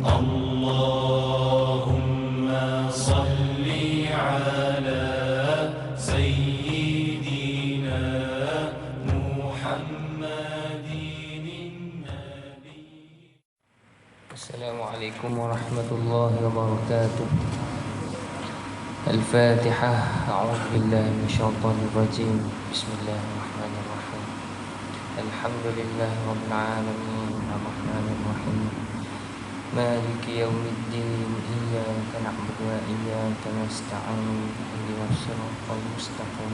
اللهم صل على سيدنا محمد النبي. السلام عليكم ورحمة الله وبركاته. الفاتحة. أعوذ بالله من الشيطان الرجيم. بسم الله الرحمن الرحيم. الحمد لله رب العالمين الرحمن الرحيم مالك يوم الدين إياك نعبد وإياك نستعين اهدنا الصراط المستقيم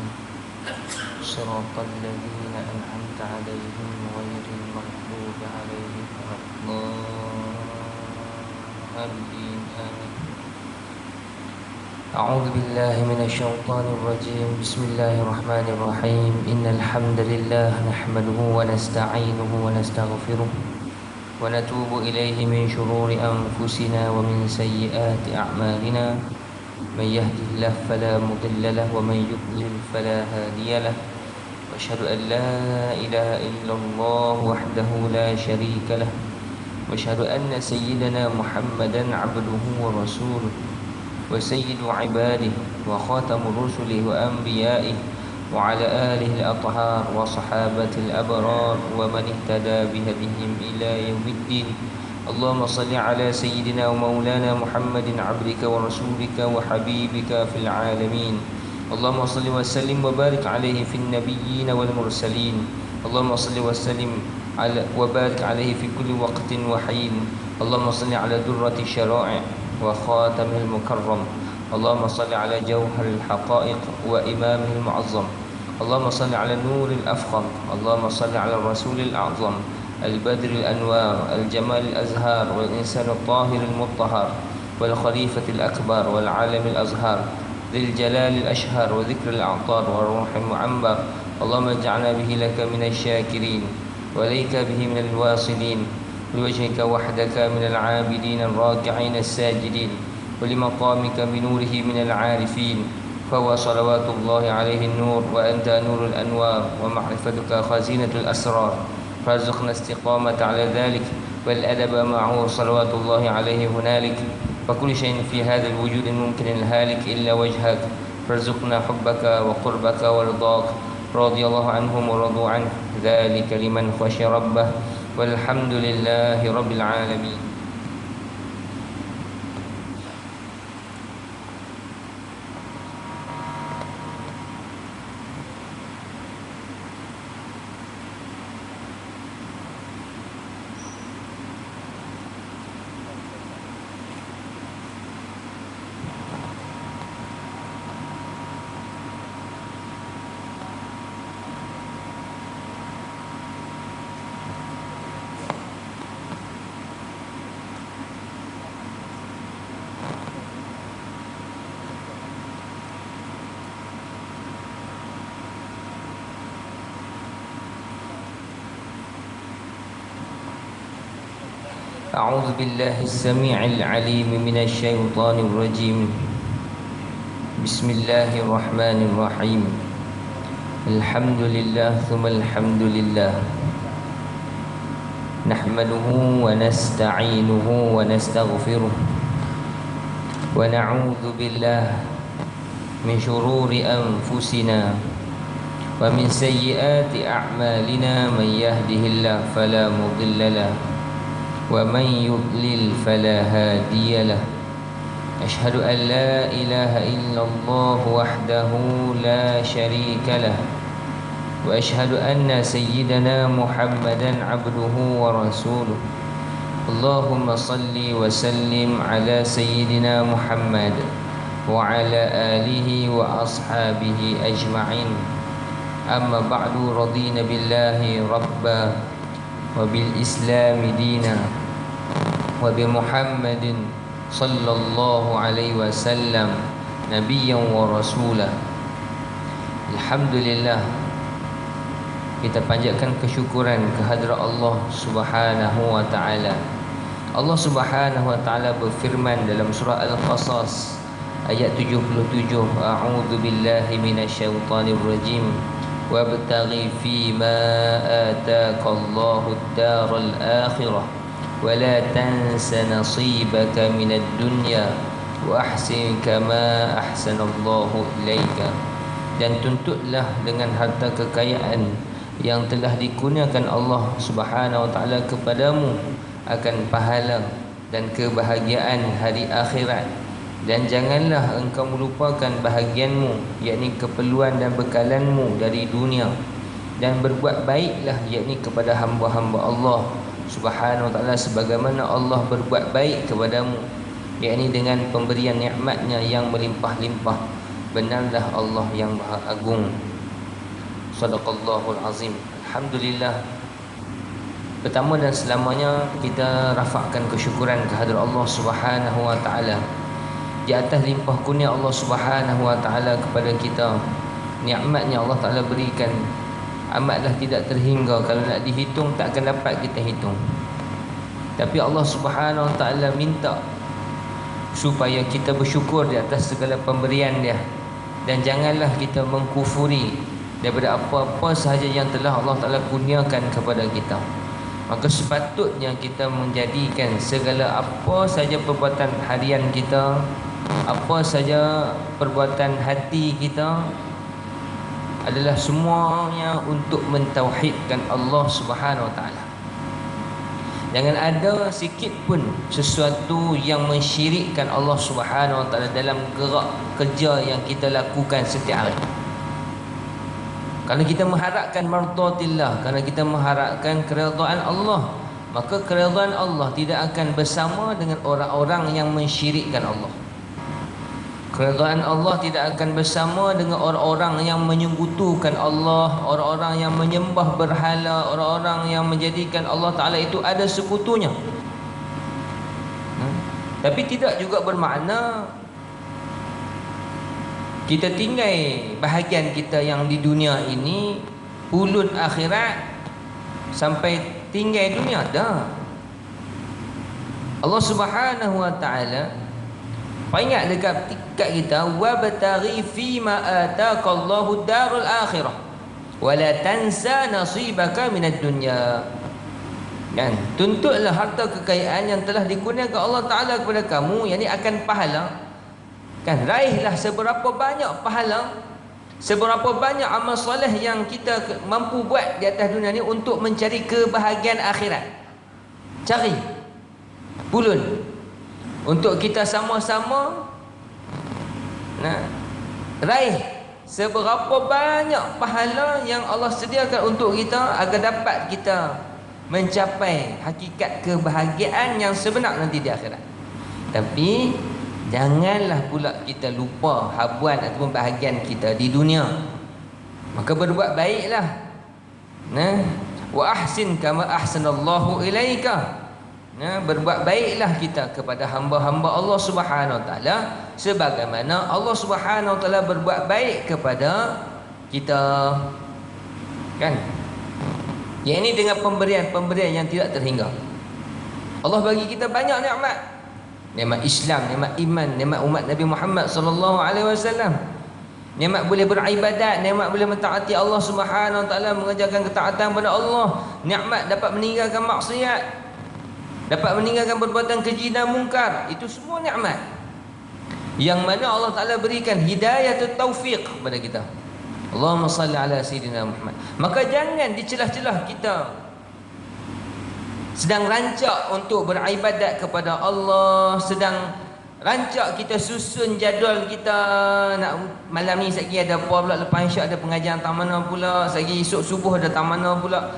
صراط الذين أنعمت عليهم غير المغضوب عليهم ولا الضالين آمين. أعوذ بالله من الشيطان الرجيم. بسم الله الرحمن الرحيم. إن الحمد لله نحمده ونستعينه ونستغفره ونتوب إليه من شرور أنفسنا ومن سيئات أعمالنا. من يهده الله فلا مضل له ومن يضلل فلا هادي له. وأشهد أن لا إله إلا الله وحده لا شريك له. وأشهد أن سيدنا محمدا عبده ورسوله وسيد عباده وخاتم رسله وأنبيائه وعلى آله الأطهار وصحابة الأبرار ومن اهتدى بهديهم إلى يوم الدين. اللهم صل على سيدنا ومولانا محمد عبدك ورسولك وحبيبك في العالمين. اللهم صل وسلم وبارك عليه في النبيين والمرسلين. اللهم صل وسلم وبارك عليه في كل وقت وحين. اللهم صل على درة الشرائع وخاتم المكرم. اللهم صل على جوهر الحقائق وإمامه المعظم. اللهم صل على النور الأفخم. اللهم صل على الرسول الأعظم البدر الأنوار الجمال الأزهار والإنسان الطاهر المطهر والخليفة الأكبر والعالم الأزهار ذي الجلال الأشهر وذكر الأعطار والروح المعنبر. اللهم اجعلنا به لك من الشاكرين وليك به من الواصلين لوجهك وحدك من العابدين الراكعين الساجدين ولمقامك بنوره من العارفين. فهو صلوات الله عليه النور وأنت نور الأنوار ومعرفتك خزينة الأسرار. فارزقنا استقامة على ذلك والأدب معه صلوات الله عليه هنالك. فكل شيء في هذا الوجود ممكن الهالك إلا وجهك. فارزقنا حبك وقربك ورضاك. رضي الله عنهم ورضوا عنه ذلك لمن خشي ربه. والحمد لله رب العالمين. أعوذ بالله السميع العليم من الشيطان الرجيم. بسم الله الرحمن الرحيم. الحمد لله ثم الحمد لله نحمده ونستعينه ونستغفره ونعوذ بالله من شرور أنفسنا ومن سيئات أعمالنا. من يهده الله فلا مضل له ومن يضلل فلا هادي له. أشهد أن لا إله إلا الله وحده لا شريك له. وأشهد أن سيدنا محمدا عبده ورسوله. اللهم صل وسلم على سيدنا محمد وعلى آله وأصحابه أجمعين. أما بعد. رضينا بالله ربا وبالإسلام دينا وبمحمد صلى الله عليه وسلم نبيا ورسولا. Alhamdulillah, kita panjatkan kesyukuran kehadrat Allah Subhanahu wa taala. Allah Subhanahu wa taala berfirman dalam surah Al-Qasas ayat 77, a'udzu billahi minasyaitonir rajim. Wabtaghi fima ataka Allahu ad-daral akhirah ولا تنس نصيبك من الدنيا وأحسن كما أحسن الله إليك. Dan tuntutlah dengan harta kekayaan yang telah dikurniakan Allah Subhanahu wa taala kepadamu akan pahala dan kebahagiaan hari akhirat. Dan janganlah engkau melupakan bahagianmu, yakni keperluan dan bekalanmu dari dunia. Dan berbuat baiklah, yakni kepada hamba-hamba Allah Subhanahu wa taala sebagaimana Allah berbuat baik kepadamu, yakni dengan pemberian nikmatnya yang melimpah-limpah. Benarlah Allah yang Maha Agung. Sadaqallahul Azim. Alhamdulillah, pertama dan selamanya kita rafakkan kesyukuran kehadrat Allah Subhanahu wa taala di atas limpah kurnia Allah Subhanahu wa taala kepada kita. Nikmatnya Allah taala berikan amatlah tidak terhingga, kalau nak dihitung tak akan dapat kita hitung. Tapi Allah Subhanahu wa taala minta supaya kita bersyukur di atas segala pemberian Dia, dan janganlah kita mengkufuri daripada apa-apa sahaja yang telah Allah Ta'ala kurniakan kepada kita. Maka sepatutnya kita menjadikan segala apa saja perbuatan harian kita, apa saja perbuatan hati kita, adalah semuanya untuk mentauhidkan Allah Subhanahu Wa Ta'ala. Jangan ada sikit pun sesuatu yang mensyirikkan Allah Subhanahu Wa Ta'ala dalam gerak kerja yang kita lakukan setiap hari. Kalau kita mengharapkan mardatillah, kalau kita mengharapkan keridaan Allah, maka keridaan Allah tidak akan bersama dengan orang-orang yang mensyirikkan Allah. Keridaan Allah tidak akan bersama dengan orang-orang yang menyekutukan Allah, orang-orang yang menyembah berhala, orang-orang yang menjadikan Allah Ta'ala itu ada sekutunya. Tapi tidak juga bermakna kita tinggal bahagian kita yang di dunia ini, ulun akhirat sampai tinggal dunia. Dah, Allah Subhanahu Wa Ta'ala ingat dekat kita, wabtaghi fima ataqallahu darul akhirah wala tansa nasibaka minad dunya. Kan, tuntutlah harta kekayaan yang telah dikurniakan Allah Ta'ala kepada kamu, yakni akan pahala. Kan, raihlah seberapa banyak pahala, seberapa banyak amal soleh yang kita mampu buat di atas dunia ni untuk mencari kebahagiaan akhirat. Cari pulun untuk kita sama-sama raih seberapa banyak pahala yang Allah sediakan untuk kita agar dapat kita mencapai hakikat kebahagiaan yang sebenar nanti di akhirat. Tapi janganlah pula kita lupa habuan ataupun bahagian kita di dunia. Maka berbuat baiklah. Wa ahsin kama ahsanallahu ilaika. Berbuat baiklah kita kepada hamba-hamba Allah Subhanahu Wa Taala sebagaimana Allah Subhanahu Wa Taala berbuat baik kepada kita. Kan? Yang ini dengan pemberian yang tidak terhingga. Allah bagi kita banyak nikmat. Nikmat Islam, nikmat iman, nikmat umat Nabi Muhammad sallallahu alaihi wasallam. Nikmat boleh beribadat, nikmat boleh mentaati Allah Subhanahu Wa Taala, mengerjakan ketaatan kepada Allah. Nikmat dapat meninggalkan maksiat, dapat meninggalkan perbuatan keji dan mungkar. Itu semua nikmat yang mana Allah Ta'ala berikan hidayatut taufiq kepada kita. Allahumma salli ala Sayyidina Muhammad. Maka jangan di celah-celah kita sedang rancak untuk beribadat kepada Allah, sedang rancak kita susun jadual kita, nak malam ni sekali ada apa pula, lepas isyak ada pengajian tak mana pula, sekali esok subuh ada tak mana pula.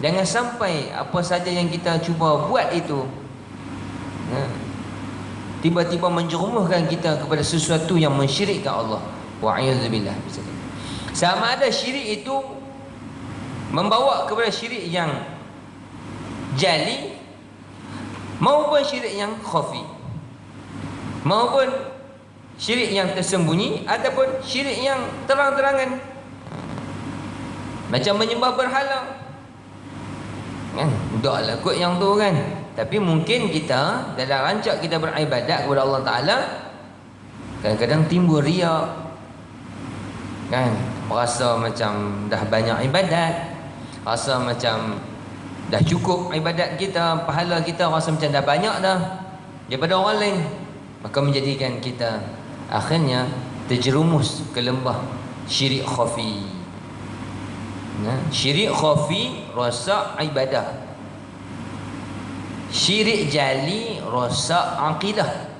Jangan sampai apa saja yang kita cuba buat itu tiba-tiba menjerumuhkan kita kepada sesuatu yang mensyirikkan Allah. Wa'iyadzubillah. Sama ada syirik itu membawa kepada syirik yang jali maupun syirik yang khafi, maupun syirik yang tersembunyi ataupun syirik yang terang-terangan, macam menyembah berhala. Kan, taklah kot yang tu kan. Tapi mungkin kita dalam rancak kita beribadat kepada Allah Ta'ala, kadang-kadang timbul riak. Kan, rasa macam dah banyak ibadat, rasa macam Dah cukup ibadat kita, pahala kita rasa macam dah banyak dah daripada orang lain, maka menjadikan kita akhirnya terjerumus ke lembah syirik khafi. Syirik khafi rosak ibadah, syirik jali rosak akidah.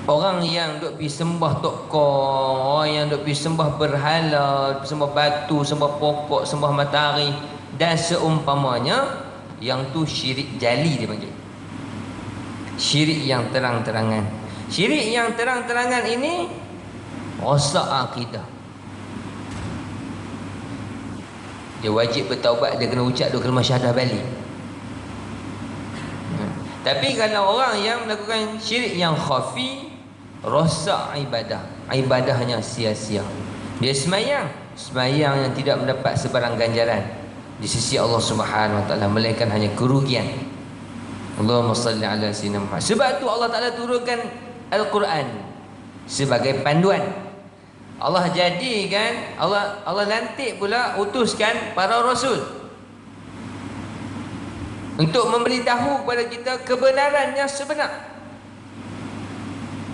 Orang yang duk pergi sembah tokor, orang yang duk pergi sembah berhala, sembah batu, sembah pokok, sembah matahari dan seumpamanya, yang tu syirik jali dia panggil. Syirik yang terang-terangan. Syirik yang terang-terangan ini rosak akidah. Dia wajib bertaubat, dia kena ucap dua kalimah syahadah balik. Tapi kalau orang yang melakukan syirik yang khafi, rosak ibadah, ibadahnya sia-sia. Dia semayang yang tidak mendapat sebarang ganjaran di sisi Allah Subhanahu Wa Taala, melainkan hanya kerugian. Allahumma salli ala sayyidina Muhammad. Sebab tu Allah Taala turunkan Al-Quran sebagai panduan. Allah jadikan, Allah lantik pula, utuskan para rasul untuk memberitahu kepada kita kebenaran yang sebenar.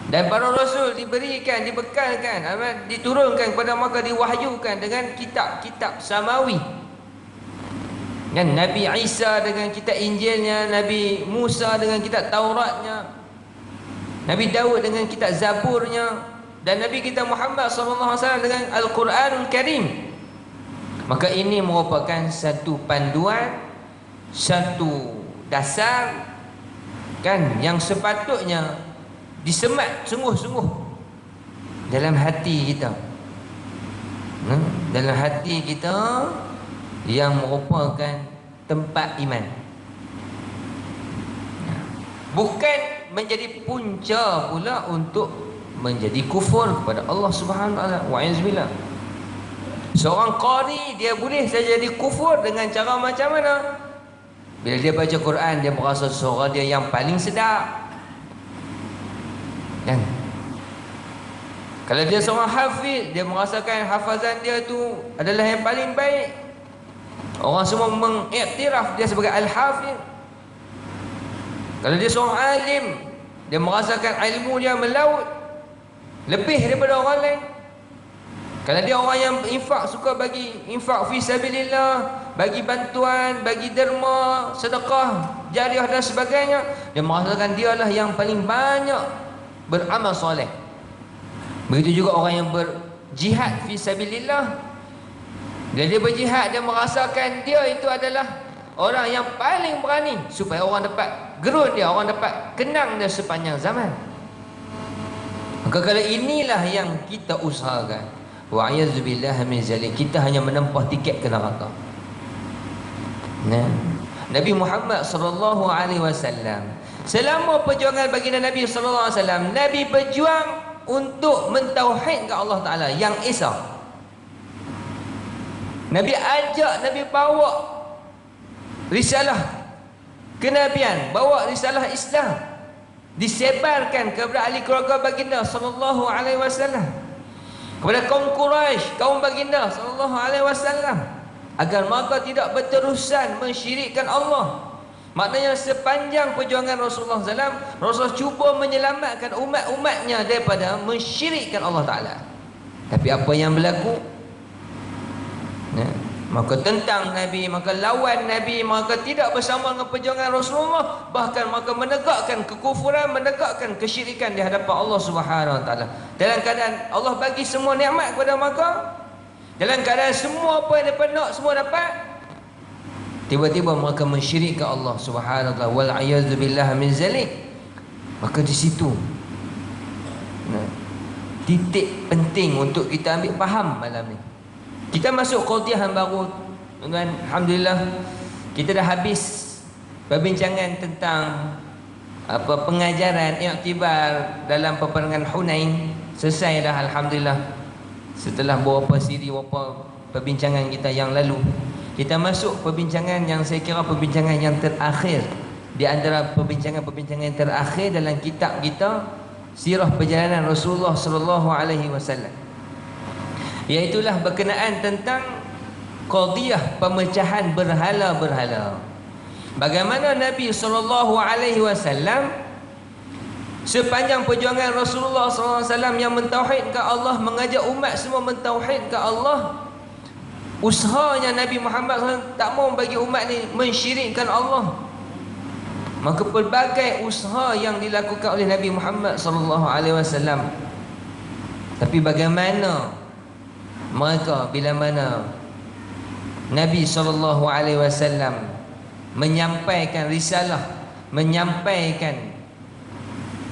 Dan para rasul diberikan, dibekalkan, diturunkan kepada mereka, diwahyukan dengan kitab-kitab samawi. Dan Nabi Isa dengan kitab Injilnya, Nabi Musa dengan kitab Tauratnya, Nabi Daud dengan kitab Zaburnya, dan Nabi kita Muhammad SAW dengan Al-Quranul Karim. Maka ini merupakan satu panduan, satu dasar kan, yang sepatutnya disemat sungguh-sungguh dalam hati kita, dalam hati kita yang merupakan tempat iman, bukan menjadi punca pula untuk menjadi kufur kepada Allah Subhanahu Wa Taala. Wa'izbillah. Seorang qari dia boleh saja jadi kufur dengan cara macam mana? Bila dia baca Quran, dia merasa suara dia yang paling sedap. Kan? Kalau dia seorang hafiz, dia merasakan hafazan dia tu adalah yang paling baik. Orang semua mengiktiraf dia sebagai al-hafiz. Kalau dia seorang alim, dia merasakan ilmu dia melaut lebih daripada orang lain. Kalau dia orang yang infak, suka bagi infak fi sabilillah, bagi bantuan, bagi derma, sedekah jariah dan sebagainya, dia merasakan dialah yang paling banyak beramal soleh. Begitu juga orang yang berjihad fi sabilillah. Bila dia berjihad, dia merasakan dia itu adalah orang yang paling berani, supaya orang dapat gerun dia, orang dapat kenang dia sepanjang zaman. Maka kalau inilah yang kita usahakan, wa'iyadzubillah min zalik, kita hanya menempuh tiket ke neraka. Nabi Muhammad sallallahu alaihi wasallam, selama perjuangan baginda Nabi sallallahu alaihi wasallam, Nabi berjuang untuk mentauhidkan Allah Taala yang esa. Nabi ajak, Nabi bawa risalah kenabian, bawa risalah Islam, disebarkan kepada ahli keluarga baginda sallallahu alaihi wasallam, kepada kaum Quraisy, kaum baginda sallallahu alaihi wasallam, agar mereka tidak berterusan mensyirikkan Allah. Maknanya sepanjang perjuangan Rasulullah SAW, Rasulullah cuba menyelamatkan umat-umatnya daripada mensyirikkan Allah Ta'ala. Tapi apa yang berlaku? Maka tentang Nabi, maka lawan Nabi, maka tidak bersama dengan perjuangan Rasulullah. Bahkan maka menegakkan kekufuran, menegakkan kesyirikan di hadapan Allah Subhanahu Wa Taala. Dalam keadaan Allah bagi semua nikmat kepada mereka, dalam keadaan semua apa yang mereka nak semua dapat, tiba-tiba mereka mensyirikkan Allah Subhanahu Wa Taala. Wal a'yadzu billah min zalik. Maka di situ titik penting untuk kita ambil faham malam ni. Kita masuk qadhiyah yang baru, tuan-tuan. Alhamdulillah, kita dah habis perbincangan tentang pengajaran i'tibar dalam peperangan Hunain. Selesai dah, alhamdulillah. Setelah beberapa siri, beberapa perbincangan kita yang lalu, kita masuk perbincangan yang saya kira perbincangan yang terakhir di antara perbincangan-perbincangan yang terakhir dalam kitab kita, Sirah Perjalanan Rasulullah sallallahu alaihi wasallam. Iaitulah berkenaan tentang qadiyah pemecahan berhala-berhala. Bagaimana Nabi SAW sepanjang perjuangan Rasulullah SAW yang mentauhidkan Allah, mengajak umat semua mentauhidkan Allah, usahanya Nabi Muhammad SAW tak mau bagi umat ni mensyirikkan Allah. Maka pelbagai usaha yang dilakukan oleh Nabi Muhammad SAW. Tapi bagaimana mereka bila mana Nabi SAW menyampaikan risalah, menyampaikan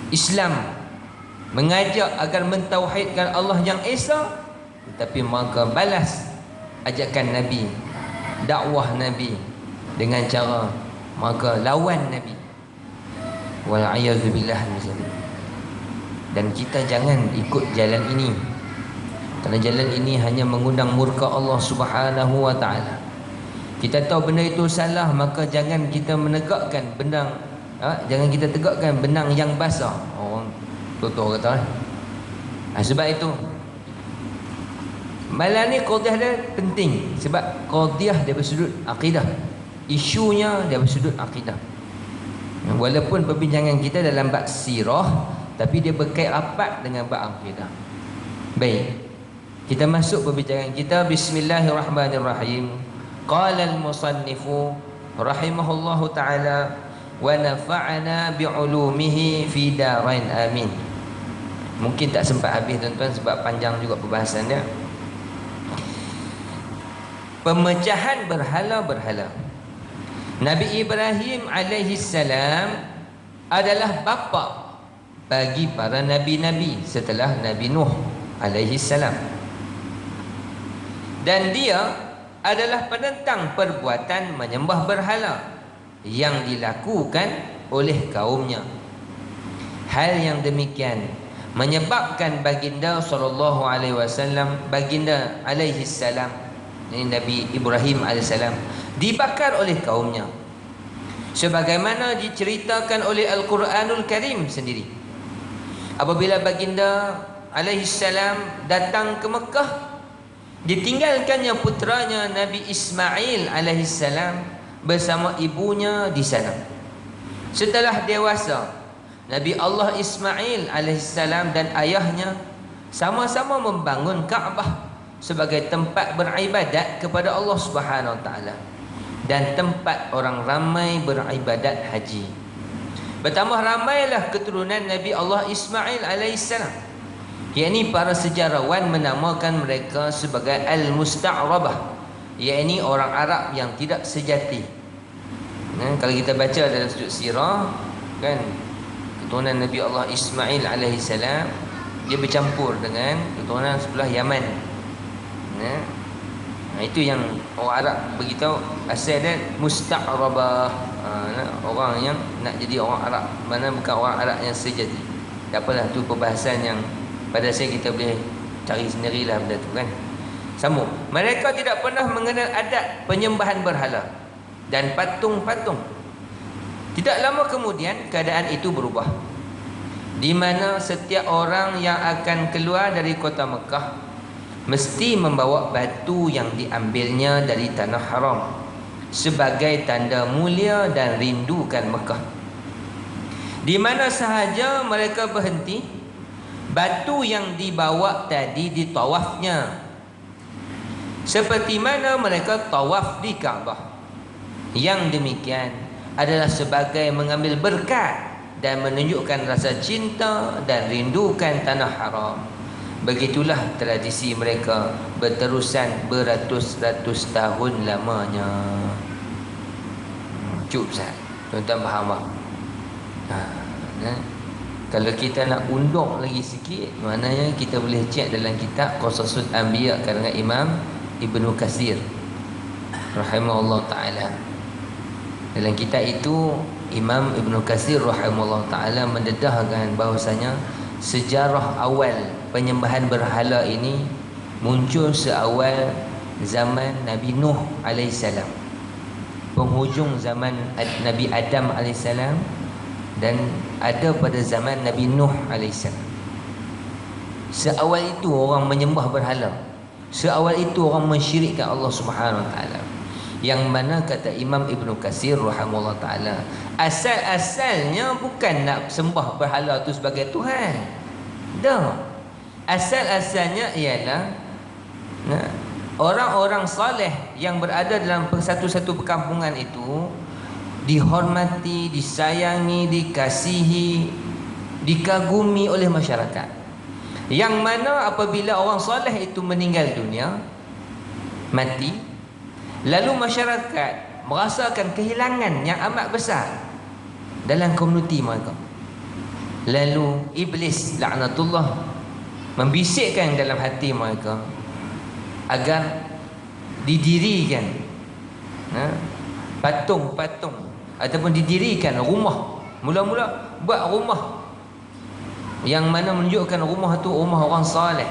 Islam, mengajak agar mentauhidkan Allah yang esa, tetapi mereka balas ajakan Nabi, dakwah Nabi dengan cara mereka lawan Nabi. Wal'iyadzubillah. Dan kita jangan ikut jalan ini, kerana jalan ini hanya mengundang murka Allah Subhanahu wa ta'ala. Kita tahu benda itu salah, maka jangan kita menegakkan benang, jangan kita tegakkan benang yang basah. Orang tutur kata sebab itu malam ni qadiyah dia penting, sebab qadiyah daripada sudut akidah, isunya daripada sudut akidah. Walaupun perbincangan kita dalam bab sirah, tapi dia berkait rapat dengan bab akidah. Baik, kita masuk perbincangan kita. Bismillahirrahmanirrahim. Qala al-musannifu rahimahullahu ta'ala wa nafa'ana bi'ulumihi fi darain amin. Mungkin tak sempat habis tuan-tuan sebab panjang juga perbahasan dia. Pemecahan berhala-berhala. Nabi Ibrahim alaihi salam adalah bapa bagi para nabi-nabi setelah Nabi Nuh alaihi salam. Dan dia adalah penentang perbuatan menyembah berhala yang dilakukan oleh kaumnya. Hal yang demikian menyebabkan baginda sallallahu alaihi wasallam, baginda alaihi salam, ini Nabi Ibrahim alaihi salam, dibakar oleh kaumnya, sebagaimana diceritakan oleh Al-Quranul Karim sendiri. Apabila baginda alaihi salam datang ke Mekah, ditinggalkannya putranya Nabi Ismail alaihi salam bersama ibunya di sana. Setelah dewasa, Nabi Allah Ismail alaihi salam dan ayahnya sama-sama membangun Kaabah sebagai tempat beribadat kepada Allah Subhanahu wa taala dan tempat orang ramai beribadat haji. Bertambah ramailah keturunan Nabi Allah Ismail alaihissalam, yakni para sejarawan menamakan mereka sebagai Al-Musta'rabah, yakni orang Arab yang tidak sejati. Kalau kita baca dalam sudut sirah kan, keturunan Nabi Allah Ismail alaihissalam dia bercampur dengan keturunan sebelah Yaman. Itu yang orang Arab beritahu asal dia Musta'rabah, orang yang nak jadi orang Arab, mana bukan orang Arab yang sejati. Tak apalah, tu perbahasan yang pada saya kita boleh cari sendirilah benda tu kan. Sambung. Mereka tidak pernah mengenal adat penyembahan berhala dan patung-patung. Tidak lama kemudian keadaan itu berubah, di mana setiap orang yang akan keluar dari kota Mekah mesti membawa batu yang diambilnya dari tanah haram sebagai tanda mulia dan rindukan Mekah. Di mana sahaja mereka berhenti, batu yang dibawa tadi ditawafnya, seperti mana mereka tawaf di Kaabah. Yang demikian adalah sebagai mengambil berkat dan menunjukkan rasa cinta dan rindukan tanah haram. Begitulah tradisi mereka berterusan beratus-ratus tahun lamanya. Cukup Ustaz, tuan-tuan faham tak? Kalau kita nak undang lagi sikit, maknanya kita boleh cek dalam kitab Qasasul Anbiya karangan Imam Ibnu Katsir rahimahullah ta'ala. Dalam kitab itu Imam Ibnu Katsir rahimahullah ta'ala mendedahkan bahawasanya sejarah awal penyembahan berhala ini muncul seawal zaman Nabi Nuh alaihissalam, penghujung zaman Nabi Adam alaihissalam, dan ada pada zaman Nabi Nuh alaihissalam. Seawal itu orang menyembah berhala. Seawal itu orang mensyirikkan Allah Subhanahu Wa Taala. Yang mana kata Imam Ibn Katsir rahimahullah taala, asal-asalnya bukan nak sembah berhala tu sebagai Tuhan. Dah. Asal-asalnya ialah orang-orang soleh yang berada dalam satu-satu perkampungan itu dihormati, disayangi, dikasihi, dikagumi oleh masyarakat. Yang mana apabila orang soleh itu meninggal dunia, mati, lalu masyarakat merasakan kehilangan yang amat besar dalam komuniti mereka. Lalu iblis laknatullah membisikkan dalam hati mereka agar didirikan patung-patung ataupun didirikan rumah. Mula-mula buat rumah yang mana menunjukkan rumah tu rumah orang soleh.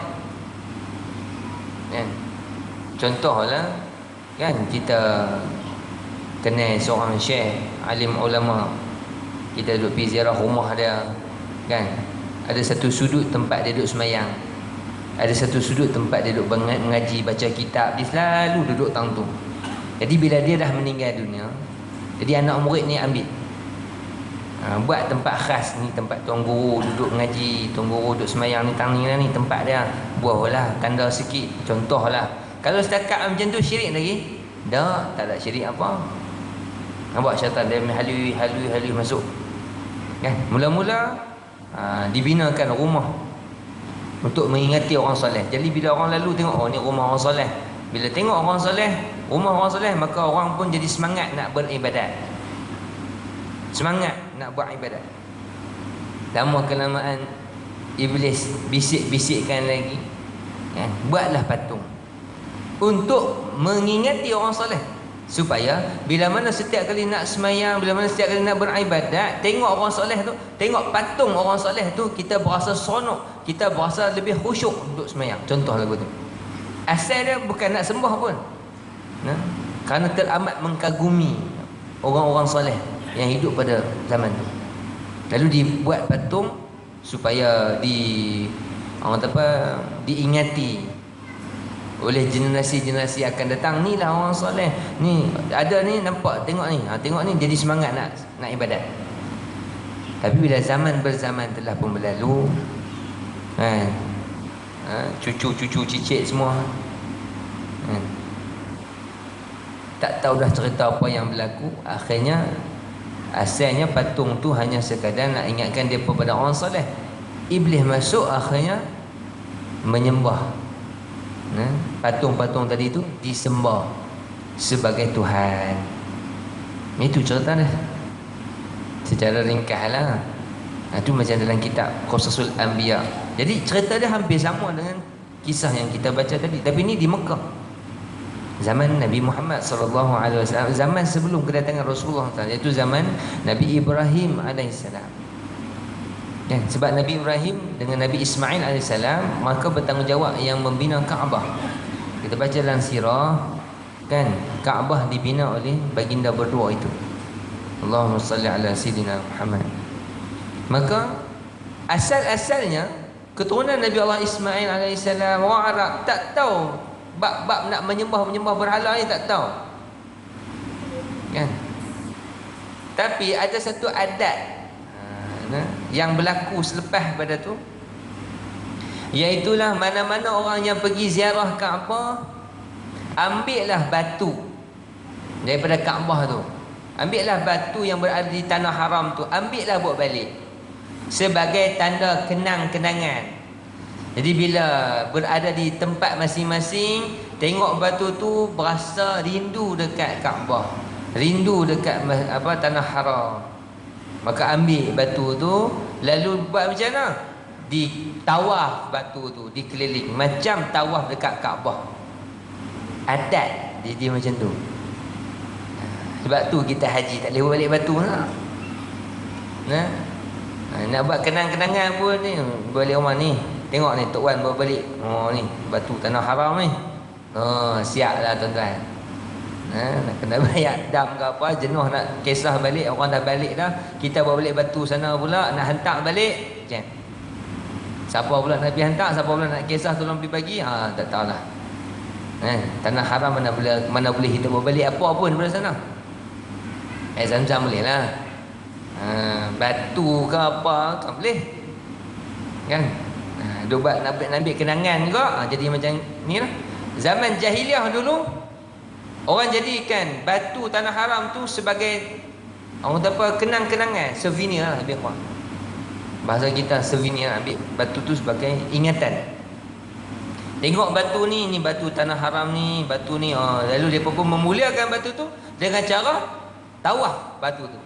Contohlah, kan kita kenal seorang syekh alim ulama, kita duduk pergi ziarah rumah dia, kan ada satu sudut tempat dia duduk semayang, ada satu sudut tempat dia duduk mengaji, baca kitab. Dia selalu duduk tang tu. Jadi bila dia dah meninggal dunia, jadi anak murid ni ambil buat tempat khas ni, tempat tuan guru duduk mengaji, tuan guru duduk semayang ni, tang ni lah ni tempat dia. Buahlah tanda sikit, contohlah. Kalau setakat macam tu syirik lagi? Tak ada syirik apa. Nampak syaitan dia halui masuk. Kan? Mula-mula dibinakan rumah untuk mengingati orang soleh. Jadi bila orang lalu tengok, oh ni rumah orang soleh. Bila tengok orang soleh, rumah orang soleh, maka orang pun jadi semangat nak beribadat. Semangat nak buat ibadat. Lama kelamaan iblis bisik-bisikkan lagi, kan? Buatlah patung untuk mengingati orang soleh, supaya bila mana setiap kali nak semayang, bila mana setiap kali nak beribadat, tengok orang soleh tu, tengok patung orang soleh tu, kita berasa seronok, kita berasa lebih khusyuk untuk semayang. Contoh lagu tu. Asal dia bukan nak sembah pun, kerana teramat mengkagumi orang-orang soleh yang hidup pada zaman tu. Lalu dibuat patung supaya orang kata apa, diingati oleh generasi-generasi akan datang. Ni lah orang soleh, ni ada ni, nampak, tengok ni, tengok ni, jadi semangat nak ibadat. Tapi bila zaman berzaman telah pun berlalu, cucu-cucu cicit semua tak tahu dah cerita apa yang berlaku. Akhirnya asalnya patung tu hanya sekadar nak ingatkan dia kepada orang soleh. Iblis masuk, akhirnya menyembah patung-patung tadi tu, disembah sebagai Tuhan. Itu cerita dah secara ringkas lah. Itu macam dalam kitab Qasasul Anbiya. Jadi cerita dia hampir sama dengan kisah yang kita baca tadi, tapi ni di Mekah, zaman Nabi Muhammad SAW, zaman sebelum kedatangan Rasulullah SAW, iaitu zaman Nabi Ibrahim AS. Kan? Sebab Nabi Ibrahim dengan Nabi Ismail AS maka bertanggungjawab yang membina Kaabah. Kita baca dalam sirah, kan, Kaabah dibina oleh baginda berdua itu. Allahumma salli ala Sayyidina Muhammad. Maka asal-asalnya keturunan Nabi Allah Ismail AS, orang Arab tak tahu bab-bab nak menyembah berhala ni, tak tahu, kan. Tapi ada satu adat yang berlaku selepas pada tu, iaitulah mana-mana orang yang pergi ziarah Kaabah, ambillah batu daripada Kaabah tu, ambillah batu yang berada di tanah haram tu, ambillah buat balik sebagai tanda kenang-kenangan. Jadi bila berada di tempat masing-masing, tengok batu tu, berasa rindu dekat Kaabah, rindu dekat tanah haram. Maka ambil batu tu, lalu buat macam mana? Ditawaf batu tu, dikeliling macam tawaf dekat Kaabah. Adat dia macam tu. Sebab tu kita haji tak boleh balik batu nak. Nak buat kenang-kenangan pun ni, balik rumah ni, tengok ni Tok Wan bawa balik. Oh ni batu tanah haram ni. Siap lah tuan-tuan. Nak kena bayar dam ke apa, jenuh nak kisah balik, orang dah balik dah, kita bawa balik batu sana pula, nak hantar balik macam siapa pula nak pergi hantar, siapa pula nak kisah tolong pergi bagi, tak tahulah. Tanah haram mana boleh kita bawa balik apa pun daripada sana. Air Zam-Zam boleh lah. Batu ke apa tak boleh. Kan? Dia buat nak ambil kenangan juga. Jadi macam ni lah. Zaman jahiliah dulu, orang jadikan batu tanah haram tu sebagai orang kata apa, kenang-kenangan, souvenir lah lebih kurang. Bahasa kita souvenir, ambil batu tu sebagai ingatan. Tengok batu ni batu tanah haram ni, batu ni. Lalu mereka pun memuliakan batu tu dengan cara tawaf batu tu.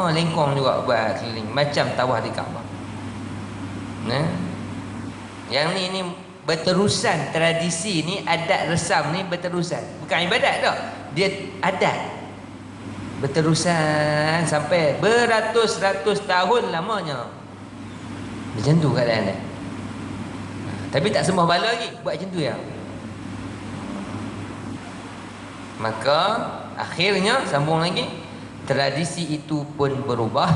Lengkong juga buat keliling macam tawaf di Kaabah. Yang ni berterusan, tradisi ni, adat resam ni berterusan. Bukan ibadat tak, dia adat. Berterusan sampai beratus-ratus tahun lamanya. Macam tu keadaan dia. Tapi tak sembah bala lagi, buat macam tu ya. Maka akhirnya sambung lagi, tradisi itu pun berubah.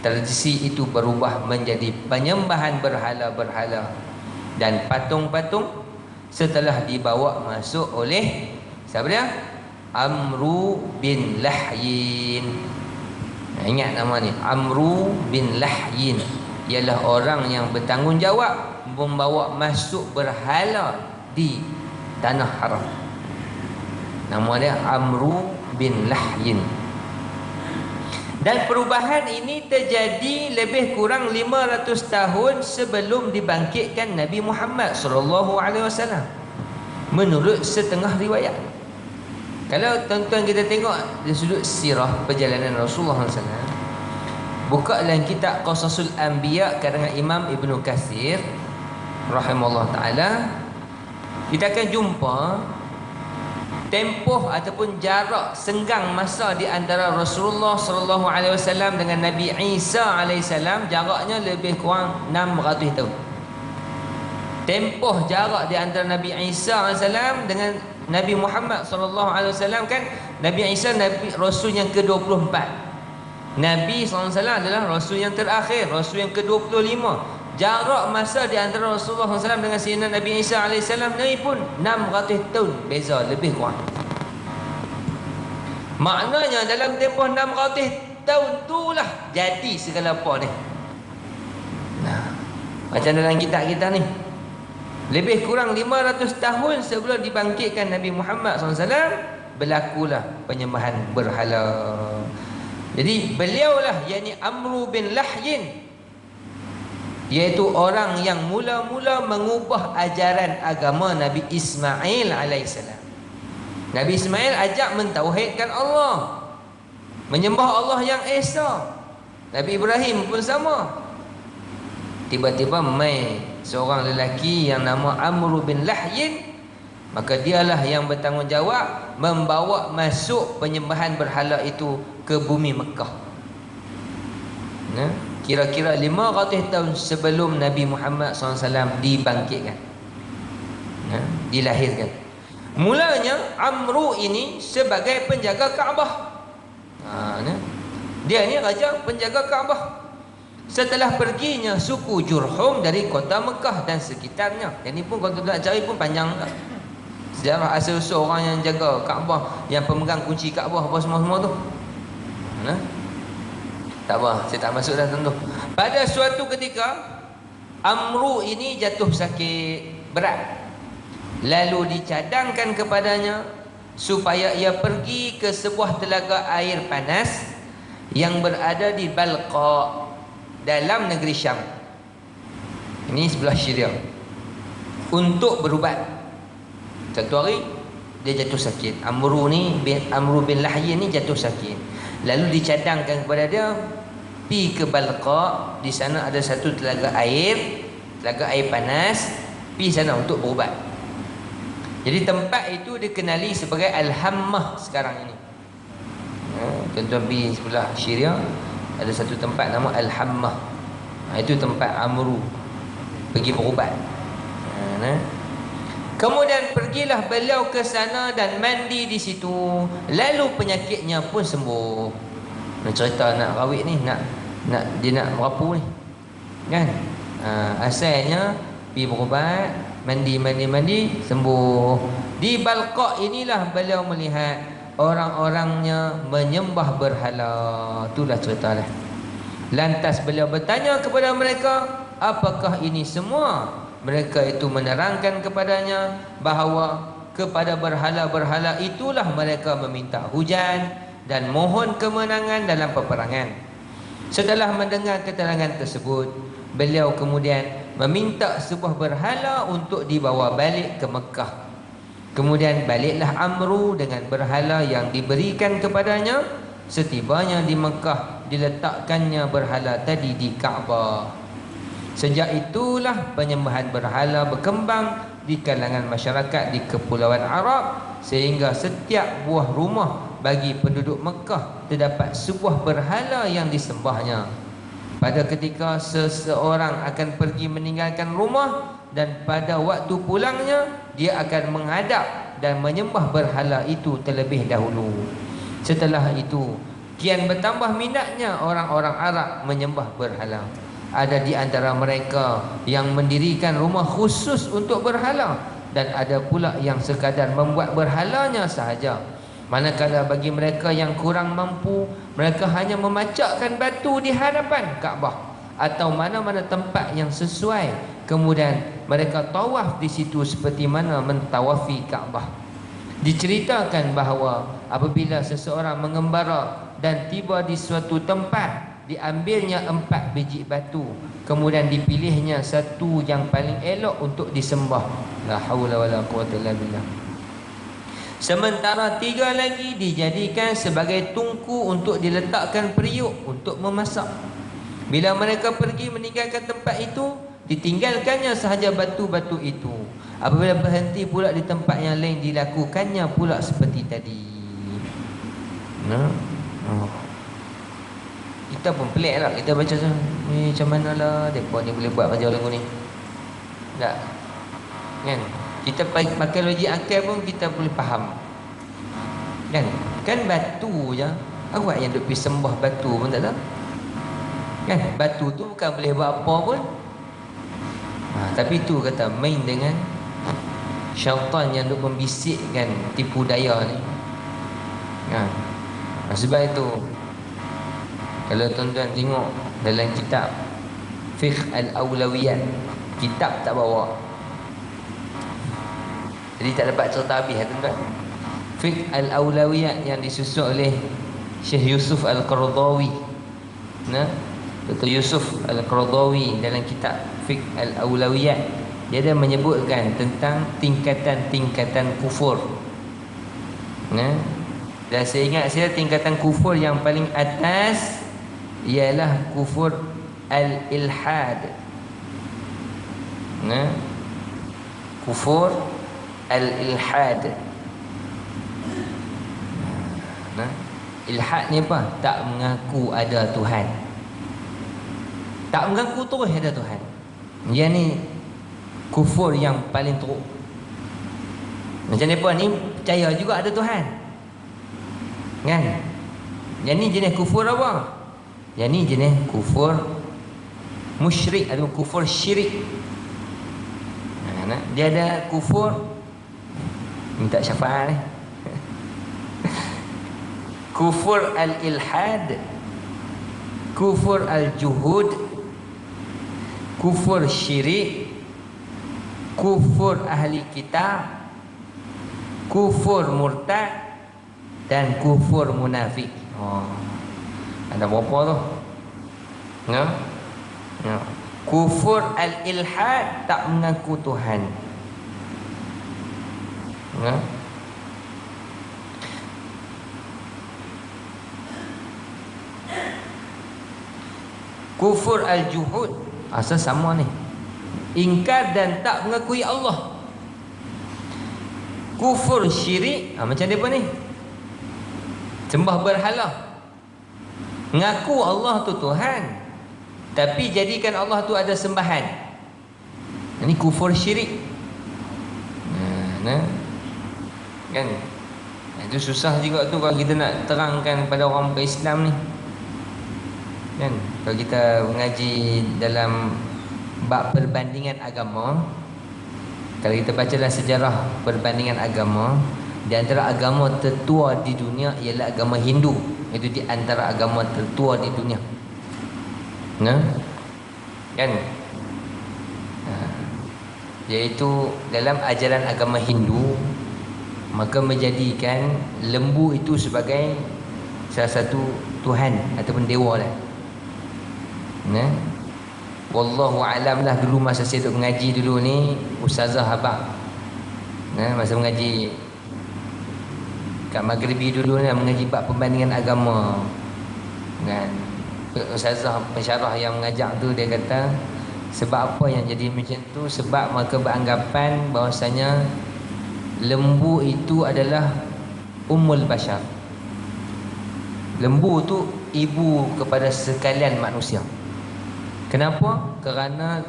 Tradisi itu berubah menjadi penyembahan berhala-berhala dan patung-patung setelah dibawa masuk oleh siapa dia? Amru bin Lahyin. Ingat nama ni, Amru bin Lahyin. Ialah orang yang bertanggungjawab membawa masuk berhala di tanah haram. Nama dia Amru bin Lahyin. Dan perubahan ini terjadi lebih kurang 500 tahun sebelum dibangkitkan Nabi Muhammad SAW, menurut setengah riwayat. Kalau tuan-tuan kita tengok dari sudut sirah perjalanan Rasulullah SAW, buka dalam kitab Qasasul Anbiya karangan Imam Ibnu Katsir rahimahullah ta'ala, kita akan jumpa tempoh ataupun jarak senggang masa di antara Rasulullah SAW dengan Nabi Isa AS, jaraknya lebih kurang 600 tahun. Tempoh jarak di antara Nabi Isa AS dengan Nabi Muhammad SAW kan, Nabi Isa Rasul yang ke-24, Nabi SAW adalah Rasul yang terakhir, Rasul yang ke-25. Jarak masa di antara Rasulullah SAW dengan Sayyidina Nabi Isa AS ni pun 600 tahun beza lebih kurang. Maknanya dalam tempoh 600 tahun itulah jadi segala apa ni. Macam dalam kitab kita ni, lebih kurang 500 tahun sebelum dibangkitkan Nabi Muhammad SAW, berlakulah penyembahan berhala. Jadi beliaulah, yakni Amru bin Lahyin, iaitu orang yang mula-mula mengubah ajaran agama Nabi Ismail alaihissalam. Nabi Ismail ajak mentauhidkan Allah, menyembah Allah yang esa. Nabi Ibrahim pun sama. Tiba-tiba mai seorang lelaki yang nama Amru bin Lahyin, maka dialah yang bertanggungjawab membawa masuk penyembahan berhala itu ke bumi Mekah. Kira-kira 500 tahun sebelum Nabi Muhammad SAW dibangkitkan, dilahirkan. Mulanya Amru ini sebagai penjaga Kaabah. Dia ni raja penjaga Kaabah. Setelah perginya suku Jurhum dari kota Mekah dan sekitarnya. Yang ni pun kalau nak cari pun panjang tak? Sejarah asal-usul orang yang jaga Kaabah, yang pemegang kunci Kaabah apa semua-semua tu. Tak apa, saya tak masuk dah tentu. Pada suatu ketika Amru ini jatuh sakit berat. Lalu dicadangkan kepadanya supaya ia pergi ke sebuah telaga air panas yang berada di Balqa dalam negeri Syam. Ini sebelah Syria, untuk berubat. Satu hari dia jatuh sakit. Amru bin Lahyin ni jatuh sakit. Lalu dicadangkan kepada dia, pergi ke Balqa, di sana ada satu telaga air panas, pergi sana untuk berubat. Jadi tempat itu dikenali sebagai Al-Hammah sekarang ini. Tuan-tuan pergi sebelah Syria, ada satu tempat nama Al-Hammah. Itu tempat Amru pergi berubat. Kemudian pergilah beliau ke sana dan mandi di situ. Lalu penyakitnya pun sembuh. Nak cerita nak rawit ni, dia nak merapu ni, kan? Asalnya pergi berubat, mandi sembuh. Di Balqa inilah beliau melihat orang-orangnya menyembah berhala. Itulah cerita dia. Lantas beliau bertanya kepada mereka, apakah ini semua? Mereka itu menerangkan kepadanya bahawa kepada berhala-berhala itulah mereka meminta hujan dan mohon kemenangan dalam peperangan. Setelah mendengar keterangan tersebut, beliau kemudian meminta sebuah berhala untuk dibawa balik ke Mekah. Kemudian baliklah Amru dengan berhala yang diberikan kepadanya. Setibanya di Mekah, diletakkannya berhala tadi di Kaabah. Sejak itulah penyembahan berhala berkembang di kalangan masyarakat di Kepulauan Arab, sehingga setiap buah rumah bagi penduduk Mekah terdapat sebuah berhala yang disembahnya. Pada ketika seseorang akan pergi meninggalkan rumah, dan pada waktu pulangnya dia akan menghadap dan menyembah berhala itu terlebih dahulu. Setelah itu kian bertambah minatnya orang-orang Arab menyembah berhala. Ada di antara mereka yang mendirikan rumah khusus untuk berhala, dan ada pula yang sekadar membuat berhalanya sahaja. Manakala bagi mereka yang kurang mampu, mereka hanya memacakkan batu di hadapan Kaabah atau mana-mana tempat yang sesuai. Kemudian mereka tawaf di situ seperti mana mentawafi Kaabah. Diceritakan bahawa apabila seseorang mengembara dan tiba di suatu tempat, diambilnya 4 biji batu, kemudian dipilihnya satu yang paling elok untuk disembah. La haula wala quwwata illa billah. Sementara 3 lagi dijadikan sebagai tungku untuk diletakkan periuk untuk memasak. Bila mereka pergi meninggalkan tempat itu, ditinggalkannya sahaja batu-batu itu. Apabila berhenti pula di tempat yang lain, dilakukannya pula seperti tadi. Kita pun pelik lah. Kita baca ni macam mana lah mereka ni boleh buat macam lagu ni. Tak kan? Kita pakai logik akal pun kita boleh faham. Kan batu je. Awak yang duk pergi sembah batu pun tak tahu. Kan batu tu bukan boleh buat apa pun. Tapi tu kata main dengan syaitan yang duk membisikkan tipu daya ni. Sebab itu kalau tuan-tuan tengok dalam kitab Fiqh Al-Awlawiyat, kitab tak bawa, jadi tak dapat cerita habis tuan-tuan. Fiqh Al-Awlawiyat yang disusun oleh Syekh Yusuf Al-Qaradawi, Dr. Yusuf Al-Qaradawi, dalam kitab Fiqh Al-Awlawiyat, dia ada menyebutkan tentang tingkatan-tingkatan kufur. Dan saya ingat saya tingkatan kufur yang paling atas ialah kufur al-ilhad. Kufur al-ilhad. Ilhad ni apa? Tak mengaku ada Tuhan. Tak mengaku terus ada Tuhan. Yang ni kufur yang paling teruk. Macam ni pun ni percaya juga ada Tuhan. Kan? Yang ni jenis kufur apa? Yang ni jenis kufur musyrik atau kufur syirik. Dia ada kufur minta syafaat ni. Kufur al-ilhad, kufur al-juhud, kufur syirik, kufur ahli kitab, kufur murtad, dan kufur munafik. Ada berapa tu? Kufur al-ilhad, tak mengaku Tuhan. Kufur al-juhud, asal sama ni, ingkar dan tak mengakui Allah. Kufur syirik, macam dia pun ni, sembah berhala, ngaku Allah tu Tuhan, tapi jadikan Allah tu ada sembahan. Ini kufur syirik. Kan? Itu susah juga tu kalau kita nak terangkan pada orang Islam ni. Kan? Kalau kita mengaji dalam bab perbandingan agama, Kalau kita baca dalam sejarah perbandingan agama, di antara agama tertua di dunia ialah agama Hindu. Itu di antara agama tertua di dunia. Nah, kan? Iaitu dalam ajaran agama Hindu, maka menjadikan lembu itu sebagai salah satu Tuhan ataupun dewa lah. Nah, wallahu alam lah. Dulu masa saya duduk mengaji dulu ni, Ustazah Abang, nah, masa mengaji kat Maghribi dulu ni, mengaji bab perbandingan agama kan, Ustazah pensyarah yang mengajar tu, dia kata sebab apa yang jadi macam tu? Sebab mereka beranggapan bahawasanya lembu itu adalah ummul bashar. Lembu tu ibu kepada sekalian manusia. Kenapa? Kerana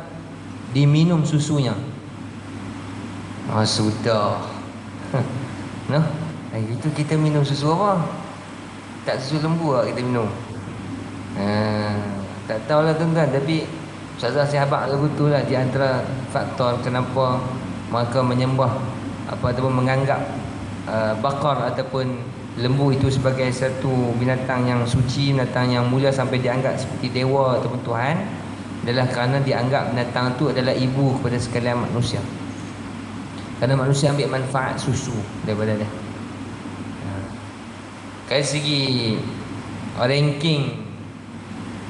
diminum susunya. Sudah. Nah, itu kita minum susu apa? Tak susu lembu lah kita minum. Tak tahulah tuan-tuan, tapi Ustazah sahabat lagu tu lah di antara faktor kenapa mereka menyembah ataupun menganggap bakar ataupun lembu itu sebagai satu binatang yang suci, binatang yang mulia sampai dianggap seperti dewa ataupun Tuhan, adalah kerana dianggap binatang itu adalah ibu kepada sekalian manusia. Kerana manusia ambil manfaat susu daripada dia. Dari segi ranking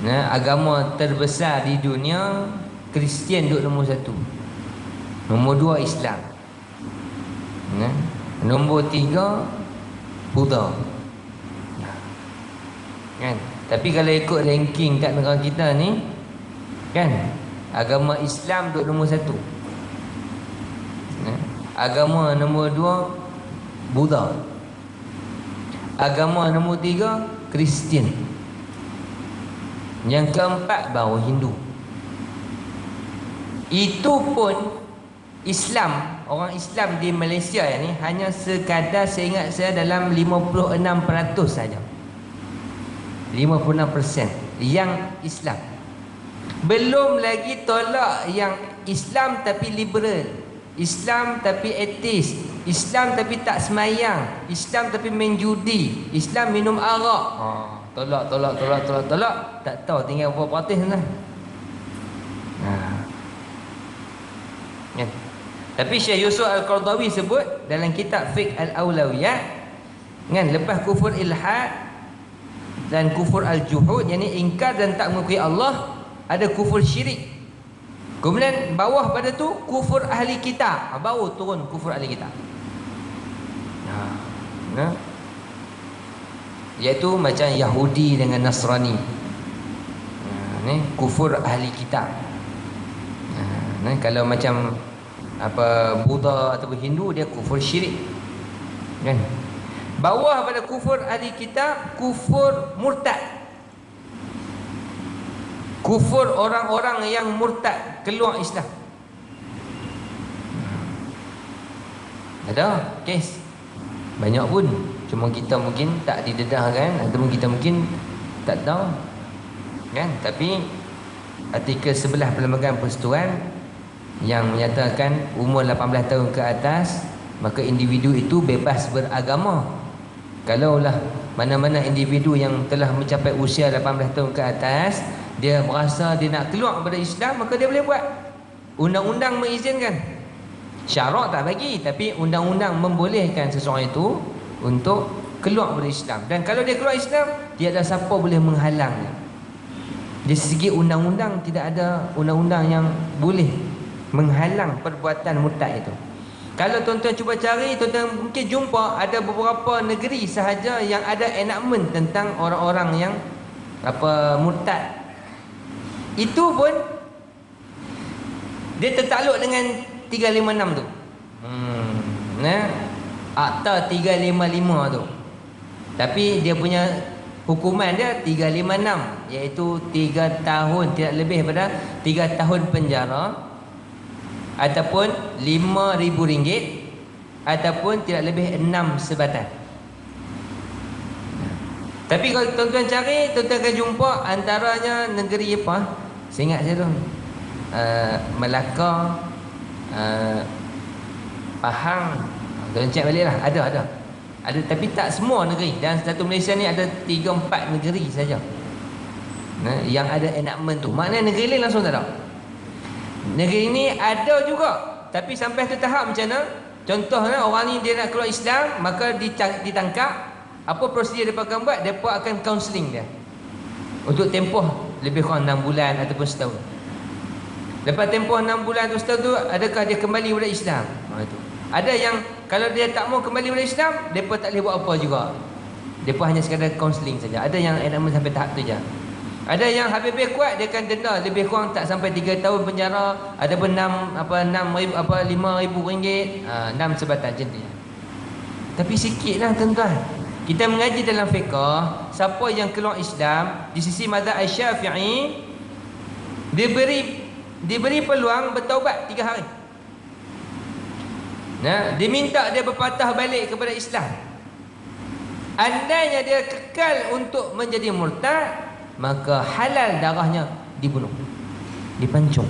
agama terbesar di dunia, Kristian duduk nombor 1. Nombor 2 Islam. Nombor 3 Buddha. Kan? Tapi kalau ikut ranking kat negara kita ni, kan, agama Islam duduk nombor 1. Agama nombor 2 Buddha. Agama nombor 3 Kristian. Yang keempat baru Hindu. Itu pun Islam, orang Islam di Malaysia ni hanya sekadar, saya ingat saya, dalam 56% saja. 56% yang Islam. Belum lagi tolak yang Islam tapi liberal, Islam tapi etis, Islam tapi tak semayang, Islam tapi main judi, Islam minum arak. Tolak. Tak tahu tinggal berapa peratus lah. Ya. Tapi Syekh Yusuf Al-Qaradawi sebut dalam kitab Fiqh Al-Awlawiyah, kan, lepas kufur ilhad dan kufur al-juhud, yakni ingkar dan tak mengakui Allah, ada kufur syirik. Kemudian bawah pada tu kufur ahli kitab, baru turun kufur ahli kitab. Iaitu macam Yahudi dengan Nasrani. Ni kufur ahli kitab. Kalau macam Buddha ataupun Hindu, dia kufur syirik. Kan? Bawah pada kufur ahli kitab, kufur murtad. Kufur orang-orang yang murtad, keluar Islam. Ada kes banyak pun, cuma kita mungkin tak didedahkan, ataupun kita mungkin tak tahu, kan? Tapi artikel 11 Perlembagaan Persekutuan yang menyatakan umur 18 tahun ke atas, maka individu itu bebas beragama. Kalaulah mana-mana individu yang telah mencapai usia 18 tahun ke atas, dia merasa dia nak keluar daripada Islam, maka dia boleh buat. Undang-undang mengizinkan. Syarak tak bagi, tapi undang-undang membolehkan seseorang itu untuk keluar dari Islam. Dan kalau dia keluar Islam, tiada siapa boleh menghalangnya. Dari segi undang-undang, tidak ada undang-undang yang boleh menghalang perbuatan murtad itu. Kalau tuan-tuan cuba cari, tuan-tuan mungkin jumpa ada beberapa negeri sahaja yang ada enactment tentang orang-orang yang murtad. Itu pun dia tertakluk dengan 356 tu. Akta 355 tu. Tapi dia punya hukuman dia 356, iaitu 3 tahun, tidak lebih pada 3 tahun penjara, ataupun RM5,000, ataupun tidak lebih 6 sebatan. Tapi kalau tuan-tuan cari, tuan-tuan akan jumpa antaranya negeri apa? Saya ingat saya tu Melaka, Pahang. Tuan cek balik lah. Ada, tapi tak semua negeri. Dan satu Malaysia ni ada 3-4 negeri saja yang ada enactment tu. Maknanya negeri lain langsung tak ada. Negeri ni ada juga, tapi sampai tu tahap macam mana? Contohnya orang ni dia nak keluar Islam, maka ditangkap. Apa prosedur mereka akan buat? Mereka akan counselling dia untuk tempoh lebih kurang 6 bulan ataupun setahun. Lepas tempoh 6 bulan atau setahun tu, adakah dia kembali kepada Islam? Itu. Ada yang kalau dia tak mau kembali kepada Islam, mereka tak boleh buat apa juga. Mereka hanya sekadar counselling saja. Ada yang enactment sampai tahap tu je. Ada yang habis-habis kuat, dia akan denda lebih kurang tak sampai 3 tahun penjara. Ada pun 5,000 ringgit, 6 sebatan macam tu. Tapi sikit lah tuan-tuan. Kita mengaji dalam fiqah, siapa yang keluar Islam di sisi mazhab Asy-Syafi'i, diberi peluang bertaubat 3 hari. Diminta dia berpatah balik kepada Islam. Andainya dia kekal untuk menjadi murtad, maka halal darahnya dibunuh, dipancung.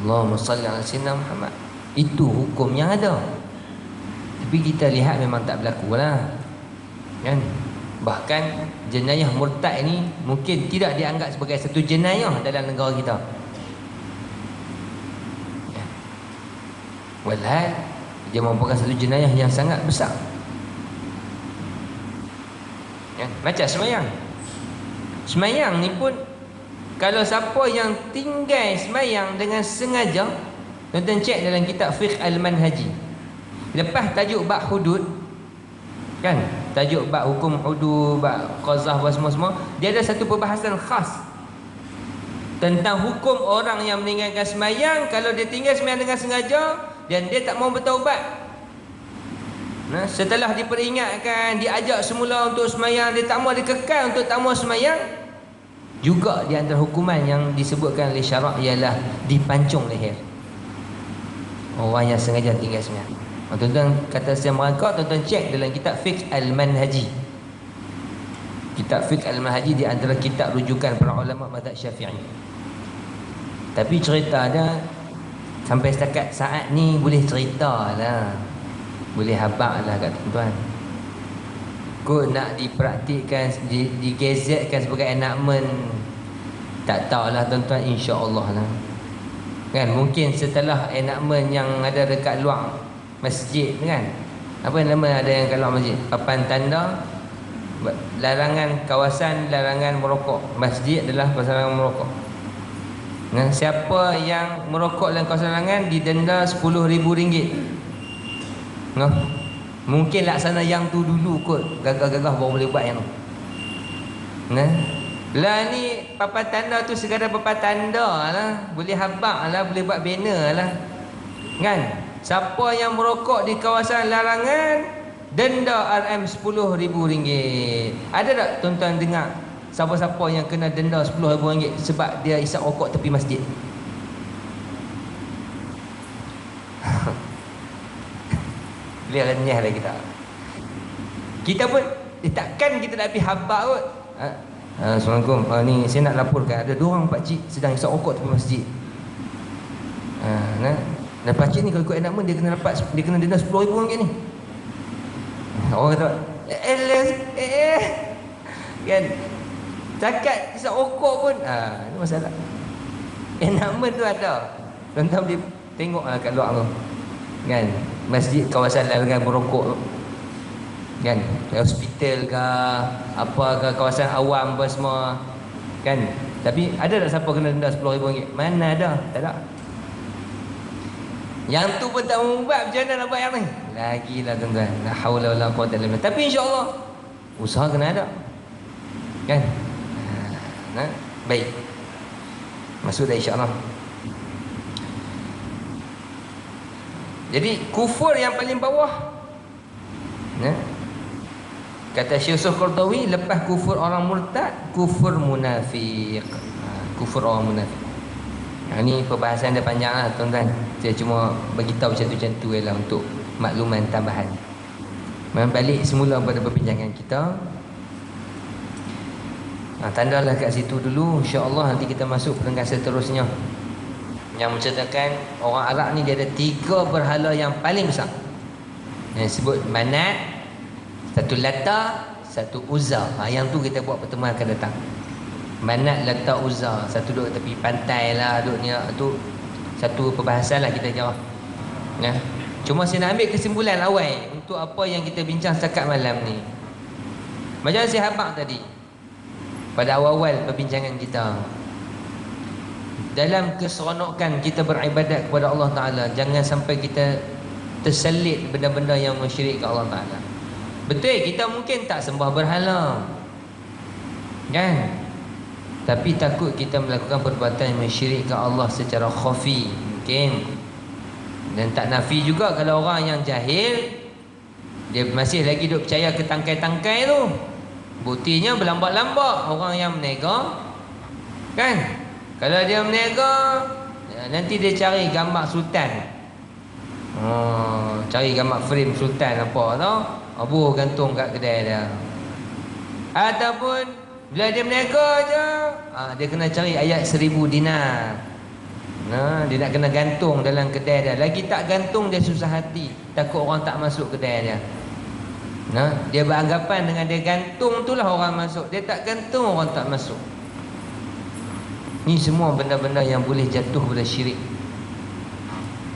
Allahumma salli ala sayyidina Muhammad. Itu hukum yang ada. Tapi kita lihat memang tak berlaku lah, kan? Bahkan jenayah murtad ini mungkin tidak dianggap sebagai satu jenayah dalam negara kita. Walhal dia merupakan satu jenayah yang sangat besar. Macam semayang ni pun, kalau siapa yang tinggal semayang dengan sengaja, tuan-tuan cek dalam kitab Fiqh Al-Manhaji, lepas tajuk bab hudud, kan, tajuk bab hukum hudud, bab qazah, semua, dia ada satu perbahasan khas tentang hukum orang yang meninggalkan semayang kalau dia tinggal semayang dengan sengaja dan dia tak mau bertaubat. Setelah diperingatkan, diajak semula untuk semayang, dia tak mau, dia kekal untuk tak mau semayang, juga di antara hukuman yang disebutkan oleh syarak ialah dipancung leher orang yang sengaja tinggal semayang. Tuan-tuan kata saya merangkak, tuan-tuan cek dalam kitab Fiqh Al-Manhaji. Kitab Fiqh Al-Manhaji di antara kitab rujukan para ulama mazhab Syafi'i. Tapi cerita dia sampai setakat saat ni boleh cerita lah, boleh habaq lah kat tuan-tuan. Kau nak dipraktikkan, digazetkan sebagai enactment, tak tahulah tuan-tuan, insya-Allah lah. Kan mungkin setelah enactment yang ada dekat luar masjid, kan, apa nama, ada yang kat luar masjid, papan tanda larangan, kawasan larangan merokok. Masjid adalah kawasan larangan merokok. Siapa yang merokok dalam kawasan larangan didenda RM10,000. Mungkin laksana yang tu dulu kot, gagah-gagah baru boleh buat yang tu. Lah ni papan tanda tu sekadar papan tanda lah, boleh habaq lah, boleh buat banner lah, kan. Siapa yang merokok di kawasan larangan, denda RM10,000. Ada tak tuan-tuan dengar siapa-siapa yang kena denda RM10,000 sebab dia isap rokok tepi masjid? Boleh renyah lah kita. Kita pun takkan kita nak pergi habaq kot. Assalamualaikum, ni saya nak laporkan ada 2 orang pakcik sedang isap rokok tepi masjid. Dan pakcik ni kalau ikut enactment dia kena denda RM10,000 ni. Orang kata kan, cakap isap rokok pun ini masalah. Enactment tu ada, tuan-tuan boleh tengok kat luar tu, kan, masjid kawasan larangan merokok, kan, hospital ke apa ke, kawasan awam apa semua, kan. Tapi ada tak siapa kena denda RM10,000? Mana ada? Tak ada. Yang tu pun tak mau buat, macam mana nak buat yang ni? Lagilah tuan-tuan, la haula wala quwwata illa billah. Tapi insya-Allah usaha kena ada, kan. Baik, masuk dah insya-Allah. Jadi kufur yang paling bawah, kata Syekh Qardawi, lepas kufur orang murtad, kufur munafik. Kufur orang munafik. Ini perbahasan dia panjang lah tuan-tuan. Saya cuma beritahu macam tu lah untuk makluman tambahan. Balik semula pada perbincangan kita. Tandalah kat situ dulu, insya-Allah nanti kita masuk perenggan seterusnya. yang menceritakan orang Arab ni dia ada 3 berhala yang paling besar. Yang disebut Manat, satu Lata, satu Uzza. Yang tu kita buat pertemuan akan datang. Manat, Lata, Uzza. Satu duduk tepi pantai lah, duduk ni tu satu perbahasan lah kita jawab. Ya. Cuma saya nak ambil kesimpulan awal untuk apa yang kita bincang setakat malam ni. Macam saya habaq tadi pada awal-awal perbincangan kita, dalam keseronokan kita beribadat kepada Allah Ta'ala, jangan sampai kita terselit benda-benda yang mensyirikkan Allah Ta'ala. Betul, kita mungkin tak sembah berhala, kan? Tapi takut kita melakukan perbuatan yang mensyirikkan Allah secara khafi, mungkin. Dan tak nafi juga kalau orang yang jahil, dia masih lagi duk percaya ke tangkai-tangkai tu. Buktinya berlambat-lambat orang yang menega, kan? Kalau dia menega, nanti dia cari gambar sultan. Cari gambar frame sultan apa tau, abuh gantung kat kedai dia. Ataupun bila dia menega je, dia kena cari ayat 1000 dinar. Dia nak kena gantung dalam kedai dia. Lagi tak gantung dia susah hati, takut orang tak masuk kedai dia. Dia beranggapan dengan dia gantung itulah orang masuk. Dia tak gantung, orang tak masuk. Ni semua benda-benda yang boleh jatuh pada syirik.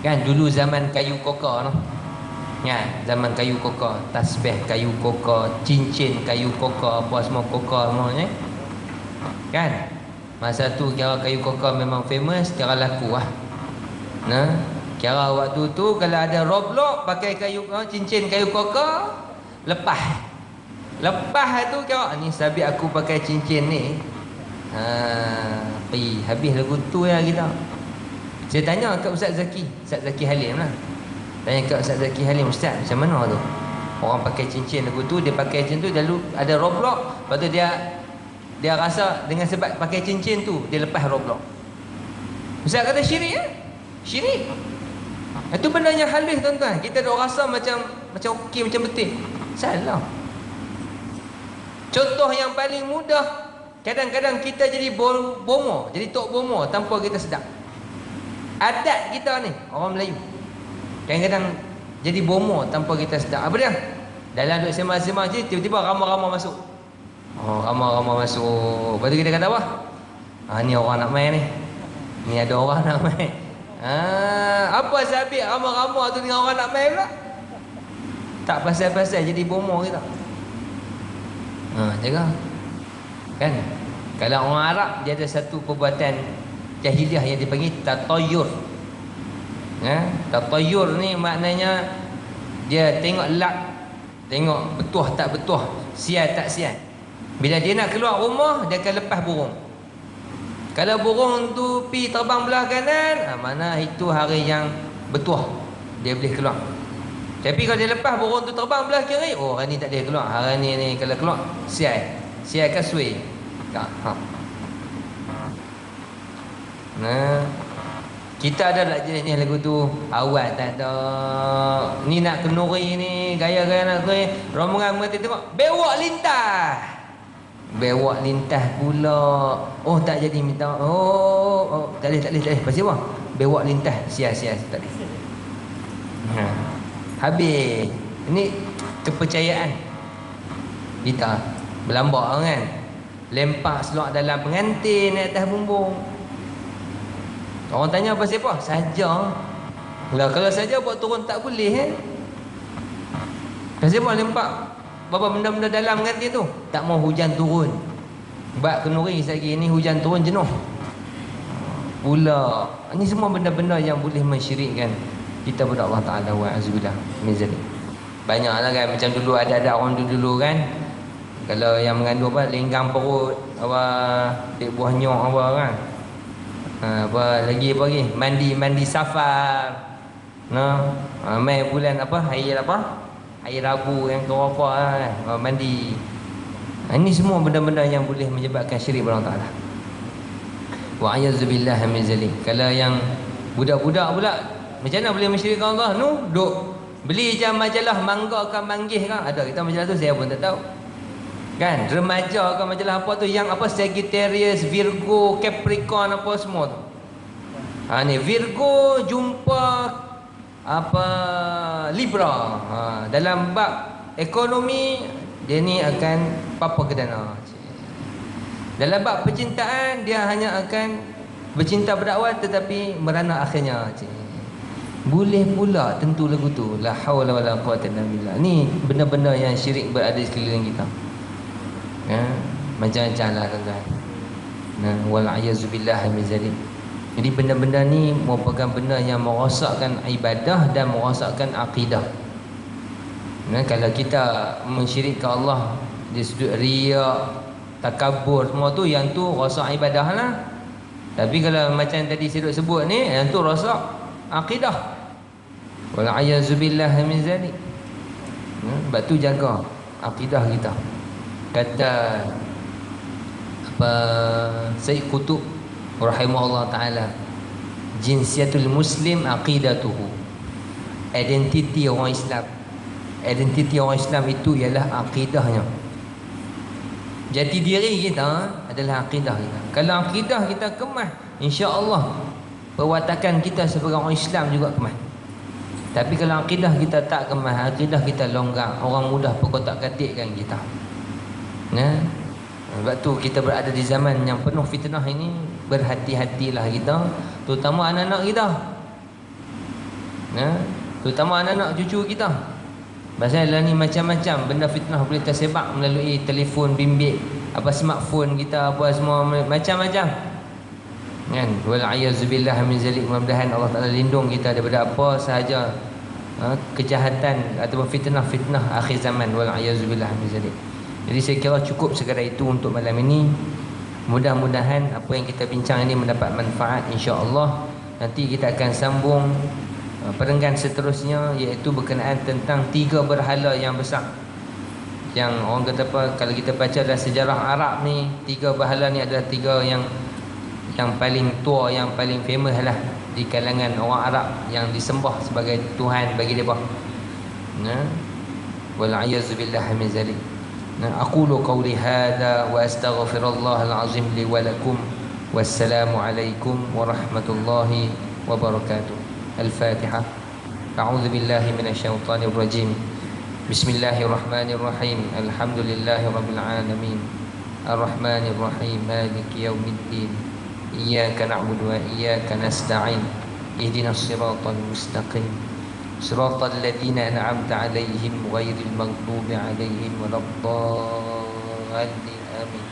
Kan dulu zaman kayu koka tu. Ya, zaman kayu koka, tasbih kayu koka, cincin kayu koka, apa semua koka semuanya. Kan? Masa tu kira kayu koka memang famous, kira laku lah. Kira waktu tu kalau ada roblok pakai kayu cincin kayu koka, lepas tu kira ni sabit aku pakai cincin ni. Pergi habis lagu tu ya kita. Saya tanya kat Ustaz Zaki Halim lah. Tanya kat Ustaz Zaki Halim, Ustaz macam mana tu? Orang pakai cincin lagu tu, dia pakai cincin tu lalu ada roblok, lepas tu dia rasa dengan sebab pakai cincin tu dia lepas roblok. Ustaz kata syirik ya? Syirik. Itu benda yang halus tuan-tuan. Kita dah rasa macam okey, macam betul. Salah. Contoh yang paling mudah, kadang-kadang kita jadi bomo, jadi tok bomo tanpa kita sedar. Adat kita ni, orang Melayu, kadang-kadang jadi bomo tanpa kita sedar. Apa dia? Dalam duk sembang-sembang je, tiba-tiba ramai-ramai masuk. Ramai-ramai masuk. Lepas tu kita kata apa? Ni orang nak main ni. Ni ada orang nak main. Apa sabit ramai-ramai tu dengan orang nak main pula? Tak pasal-pasal jadi bomo kita. Jaga. Kan? Kalau orang Arab, dia ada satu perbuatan jahiliah yang dipanggil tatayur. Tatayur ni maknanya dia tengok lak, tengok betuah tak betuah, sial tak sial. Bila dia nak keluar rumah, dia akan lepas burung. Kalau burung tu pi terbang belah kanan, mana itu hari yang betuah, dia boleh keluar. Tapi kalau dia lepas burung tu terbang belah kiri, hari ni tak boleh keluar. Hari ni kalau keluar, sial. Sial kan suai. Kita ada tak jenis lagu tu? Awal tak ada. Ni nak kenuri ni, gaya-gaya nak kenuri. Rombongan mengerti tengok, bewak lintah. Bewak lintah pula. Tak jadi minta. Tak boleh. Pasal apa? Bewak lintah. Sia-sia tak boleh. Habis. Ini kepercayaan kita berlambak kan. Lempak selok dalam pengantin atas bumbung. Orang tanya pasal apa? Saja. Lah kalau saja buat turun tak boleh Pasal apa lempak berapa benda-benda dalam pengantin tu? Tak mau hujan turun. Bak kenuri lagi ni hujan turun jenuh. Pula. Ini semua benda-benda yang boleh mensyirikkan kita kepada Allah Ta'ala wa azubillah min zalik. Banyaklah kan, macam dulu ada orang dulu kan. Kalau yang mengandung apa, linggang perut, apa, dek buah nyok apa kan. Apa lagi mandi safar. Mai bulan apa, air Rabu yang ke apa kan, mandi. Ini semua benda-benda yang boleh menyebabkan syirik kepada Allah Ta'ala. Wa a'udzubillah min zalik. Kalau yang budak-budak pula, macam mana boleh mensyirikkan Allah? Duk beli je majalah Mangga ke Manggih kan? Ada kita majalah tu saya pun tak tahu. Kan? Remaja ke majalah apa tu yang apa Sagittarius, Virgo, Capricorn apa semua tu. Ni Virgo jumpa apa Libra. Dalam bab ekonomi dia ni akan papa ke dana. Dalam bab percintaan dia hanya akan bercinta pada awal tetapi merana akhirnya. Boleh pula tentu lagu tu. La haula wala quwata illa billah. Ni benda-benda yang syirik berada di sekeliling kita. Macam-macam lah tuan-tuan. Wal a'yazu billahi min zalik. Jadi benda-benda ni merupakan benda yang merosakkan ibadah dan merosakkan akidah. Kalau kita mensyirikkan Allah di sudut riya, takabur semua tu, yang tu rosak ibadah lah. Tapi kalau macam tadi saya sebut ni, yang tu rosak akidah. Wal a'yazu billahi min zalik. Sebab tu jaga akidah kita. Kata apa Sayyid Qutb rahimahullah ta'ala, jinsiyatul muslim aqidatuhu. Identiti orang Islam, identiti orang Islam itu ialah akidahnya. Jati diri kita adalah akidah kita. Kalau akidah kita kemah, insya-Allah perwatakan kita sebagai orang Islam juga kemah. Tapi kalau akidah kita tak kemah, akidah kita longgar, orang mudah perkotak-katikkan kita. Sebab tu kita berada di zaman yang penuh fitnah ini. Berhati-hatilah kita, terutama anak-anak kita, terutama anak-anak cucu kita. Pasal ni macam-macam benda fitnah boleh tersebar melalui telefon bimbit, apa smartphone kita, apa semua macam-macam. Kan? Wal a'yazu billahi min zalik. Mudah-mudahan Allah Taala lindung kita daripada apa sahaja kejahatan ataupun fitnah-fitnah akhir zaman. Wal a'yazu billahi min zalik. Jadi saya kira cukup sekadar itu untuk malam ini. Mudah-mudahan apa yang kita bincang ini mendapat manfaat, insya-Allah. Nanti kita akan sambung perenggan seterusnya, iaitu berkenaan tentang 3 berhala yang besar. Yang orang kata apa, kalau kita baca dalam sejarah Arab ni, 3 berhala ni adalah 3 yang paling tua, yang paling famous lah di kalangan orang Arab, yang disembah sebagai Tuhan bagi mereka. Wal a'yazu billahi min zalik. Aqulu qawli hadha wa astaghfirullah al-azim li wa lakum. Wassalamu alaikum warahmatullahi wabarakatuh. Al-Fatihah. A'udzu billahi minasyaitonir rajim. Bismillahirrahmanirrahim. Alhamdulillahi rabbil alamin. Ar-Rahmanir Rahim. Maliki yaumiddin. Iyyaka na'budu wa iyyaka nasta'in. Ihdinas siratal mustaqim. صراط الذين أنعمت عليهم غير المغضوب عليهم ولا الضالين آمين.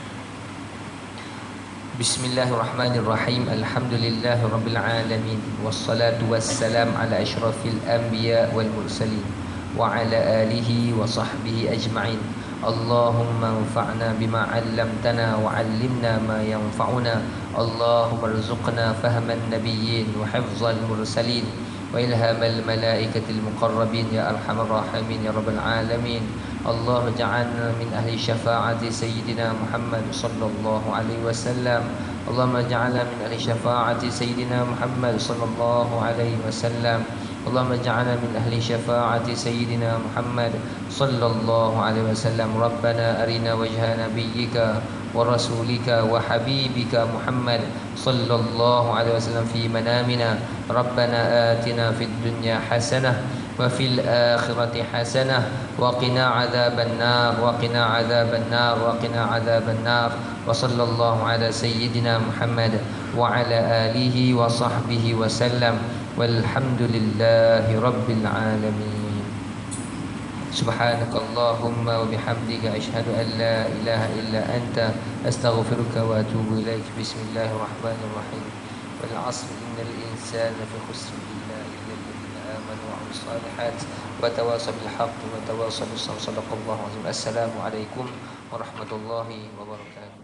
بسم الله الرحمن الرحيم. الحمد لله رب العالمين، والصلاة والسلام على أشرف الأنبياء والمرسلين وعلى آله وصحبه أجمعين. اللهم انفعنا بما علمتنا وعلمنا ما ينفعنا. اللهم ارزقنا فهم النبيين وحفظ المرسلين وإلهام الملائكة المقربين يا أرحم الراحمين يا رب العالمين. الله اجعلنا من أهل شفاعة سيدنا محمد صلى الله عليه وسلم. اللهم اجعلنا من أهل شفاعة سيدنا محمد صلى الله عليه وسلم. اللهم اجعلنا من أهل شفاعة سيدنا محمد صلى الله عليه وسلم. ربنا أرنا وجه نبيك ورسولك وحبيبك محمد صلى الله عليه وسلم في منامنا. ربنا آتنا في الدنيا حسنة وفي الآخرة حسنة وقنا عذاب النار وقنا عذاب النار وقنا عذاب النار. وصلى الله على سيدنا محمد وعلى آله وصحبه وسلم. والحمد لله رب العالمين. سبحانك اللهم وبحمدك أشهد أن لا إله إلا أنت أستغفرك وأتوب إليك. بسم الله الرحمن الرحيم. والعصر إن الإنسان في خسر إلا الذين آمنوا وعملوا الصالحات وتواصوا بالحق وتواصوا بالصبر. صدق الله العظيم. السلام عليكم ورحمة الله وبركاته.